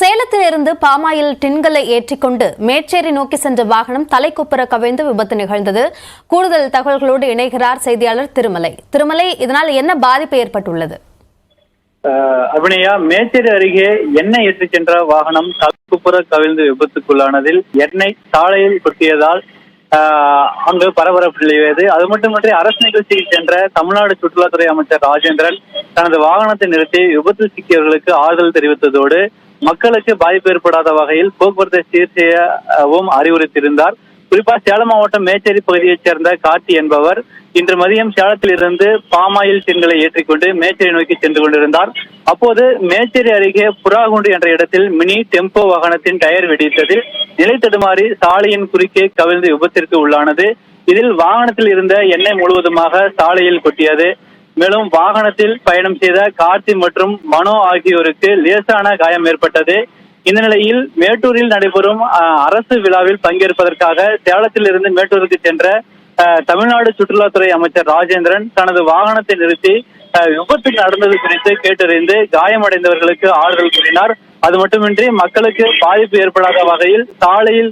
சேலத்திலிருந்து பாமாயில் டின்களை ஏற்றிக்கொண்டு மேச்சேரி நோக்கி சென்ற வாகனம் தலைக்குப்புற கவிழ்ந்து விபத்து நிகழ்ந்தது. கூடுதல் தகவல்களோடு இணைகிறார் செய்தியாளர் திருமலை. இதனால் என்ன பாதிப்பு ஏற்பட்டுள்ளது? அபிநயா, மேச்சேரி அருகே எண்ணெய் ஏற்றி சென்ற வாகனம் தலைக்குப்புற கவிழ்ந்து விபத்துக்குள்ளானதில் எண்ணெய் சாலையில் கொட்டியதால் அங்கு பரபரப்பு நிலவியது. அது மட்டுமின்றி அரசு நிகழ்ச்சிக்கு சென்ற தமிழ்நாடு சுற்றுலாத்துறை அமைச்சர் ராஜேந்திரன் தனது வாகனத்தை நிறுத்தி விபத்தில் சிக்கியவர்களுக்கு ஆறுதல் தெரிவித்ததோடு மக்களுக்கு பாதிப்பு ஏற்படாத வகையில் போக்குவரத்தை சீர் செய்யவும் அறிவுறுத்தியிருந்தார். குறிப்பா சேலம் மாவட்டம் மேச்சேரி பகுதியைச் சேர்ந்த கார்த்தி என்பவர் இன்று மதியம் சேலத்தில் இருந்து பாமாயில் டின்களை ஏற்றிக்கொண்டு மேச்சேரி நோக்கி சென்று கொண்டிருந்தார். அப்போது மேச்சேரி அருகே புறாகுண்டு என்ற இடத்தில் மினி டெம்போ வாகனத்தின் டயர் வெடித்ததில் நிலை தடுமாறி சாலையின் குறுக்கே கவிழ்ந்து விபத்திற்கு உள்ளானது. இதில் வாகனத்தில் இருந்த எண்ணெய் முழுவதுமாக சாலையில் கொட்டியது. மேலும் வாகனத்தில் பயணம் செய்த கார்த்தி மற்றும் மனோ ஆகியோருக்கு லேசான காயம் ஏற்பட்டது. இந்த நிலையில் மேட்டூரில் நடைபெறும் அரசு விழாவில் பங்கேற்பதற்காக சேலத்தில் இருந்து மேட்டூருக்கு சென்ற தமிழ்நாடு சுற்றுலாத்துறை அமைச்சர் ராஜேந்திரன் தனது வாகனத்தை நிறுத்தி விபத்து நடந்தது குறித்து கேட்டறிந்து காயமடைந்தவர்களுக்கு ஆறுதல் கூறினார். அது மட்டுமின்றி மக்களுக்கு பாதிப்பு ஏற்படாத வகையில் சாலையில்